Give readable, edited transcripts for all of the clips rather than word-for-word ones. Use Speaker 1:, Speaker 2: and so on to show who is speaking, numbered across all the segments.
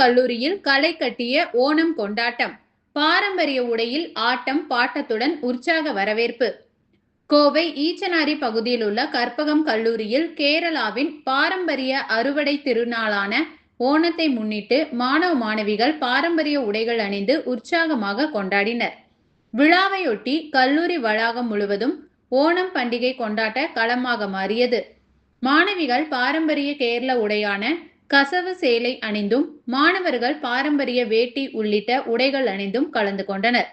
Speaker 1: கல்லூரியில் களை கட்டிய ஓணம் கொண்டாட்டம். பாரம்பரிய உடையில் ஆட்டம் பாட்டத்துடன் உற்சாக வரவேற்பு. கோவை ஈச்சனாரி பகுதியில் உள்ள கற்பகம் கல்லூரியில் கேரளாவின் பாரம்பரிய அறுவடை திருநாளான ஓணத்தை முன்னிட்டு மாணவ மாணவிகள் பாரம்பரிய உடைகள் அணிந்து உற்சாகமாக கொண்டாடினர். விழாவையொட்டி கல்லூரி வளாகம் முழுவதும் ஓணம் பண்டிகை கொண்டாட்ட களமாக மாறியது. மாணவிகள் பாரம்பரிய கேரள உடையான கசவு சேலை அணிந்தும் மாணவர்கள் பாரம்பரிய வேட்டி உள்ளிட்ட உடைகள் அணிந்தும் கலந்து கொண்டனர்.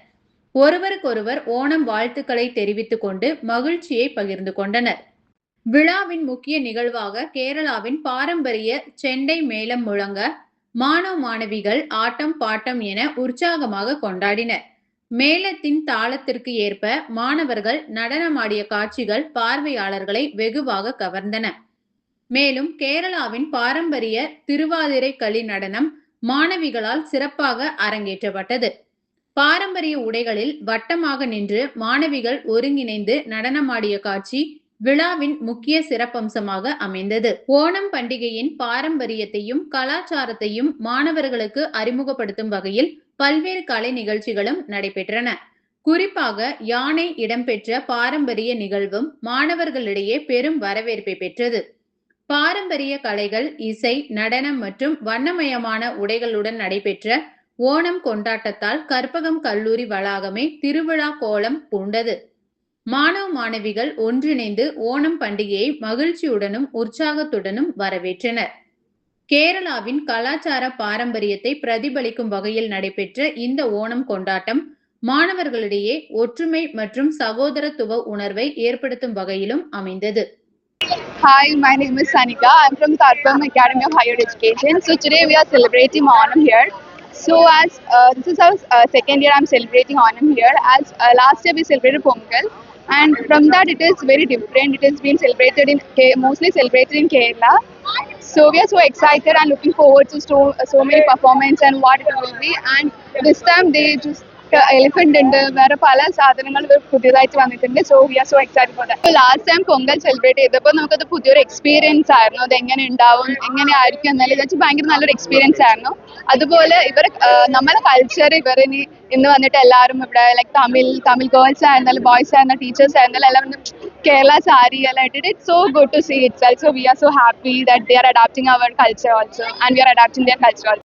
Speaker 1: ஒருவருக்கொருவர் ஓணம் வாழ்த்துக்களை தெரிவித்துக் கொண்டு மகிழ்ச்சியை பகிர்ந்து கொண்டனர். விழாவின் முக்கிய நிகழ்வாக கேரளாவின் பாரம்பரிய செண்டை மேளம் முழங்க மாணவ மாணவிகள் ஆட்டம் பாட்டம் என உற்சாகமாக கொண்டாடினர். மேளத்தின் தாளத்திற்கு ஏற்ப மாணவர்கள் நடனமாடிய காட்சிகள் பார்வையாளர்களை வெகுவாக கவர்ந்தன. மேலும் கேரளாவின் பாரம்பரிய திருவாதிரை களி நடனம் மாணவிகளால் சிறப்பாக அரங்கேற்றப்பட்டது. பாரம்பரிய உடைகளில் வட்டமாக நின்று மாணவிகள் ஒருங்கிணைந்து நடனமாடிய காட்சி விழாவின் முக்கிய சிறப்பம்சமாக அமைந்தது. ஓணம் பண்டிகையின் பாரம்பரியத்தையும் கலாச்சாரத்தையும் மாணவர்களுக்கு அறிமுகப்படுத்தும் வகையில் பல்வேறு கலை நிகழ்ச்சிகளும் நடைபெற்றன. குறிப்பாக யானை இடம்பெற்ற பாரம்பரிய நிகழ்வும் மாணவர்களிடையே பெரும் வரவேற்பை பெற்றது. பாரம்பரிய கலைகள், இசை, நடனம் மற்றும் வண்ணமயமான உடைகளுடன் நடைபெற்ற ஓணம் கொண்டாட்டத்தால் கற்பகம் கல்லூரி வளாகமே திருவிழா கோலம் பூண்டது. மாணவ மாணவிகள் ஒன்றிணைந்து ஓணம் பண்டிகையை மகிழ்ச்சியுடனும் உற்சாகத்துடனும் வரவேற்றனர். கேரளாவின் கலாச்சார பாரம்பரியத்தை பிரதிபலிக்கும் வகையில் நடைபெற்ற இந்த ஓணம் கொண்டாட்டம் மாணவர்களிடையே ஒற்றுமை மற்றும் சகோதரத்துவ உணர்வை ஏற்படுத்தும் வகையிலும் அமைந்தது.
Speaker 2: Hi, my name is Sanika. I'm from Karpam Academy of Higher Education. So today we are celebrating Onam here. So as this is our second year I'm celebrating Onam here. As last year we celebrated Pongal, and from that it is very different. It has been celebrated in mostly celebrated in Kerala. So we are so excited and looking forward to so many performance and what it will be. And this time they just elephant ഉണ്ട്, വേറെ പല സാധനങ്ങൾ പുതിയതായിട്ട് വന്നിട്ടുണ്ട്. So we are so excited for that. Last time Pongal celebrate ചെയ്തപ്പോൾ നമുക്കത് പുതിയൊരു experience ആയിരുന്നു. അത് എങ്ങനെ ഉണ്ടാവും, എങ്ങനെ ആയിരിക്കും എന്നാലും ഇത് ഭയങ്കര നല്ലൊരു എക്സ്പീരിയൻസ് ആയിരുന്നു. അതുപോലെ നമ്മുടെ കൾച്ചർ ഇന്ന് വന്നിട്ട് എല്ലാവരും ഇവിടെ ലൈക്ക് തമിഴ് ഗേൾസ് ആയിരുന്നാലും ബോയ്സ് ആയിരുന്ന ടീച്ചേഴ്സ് ആയിരുന്നാലും എല്ലാം കേരള സാരി എല്ലാം ഇട്ടിട്ട് it's so good to see itself. So we are so happy that they are adapting our culture also and we are adapting their culture also.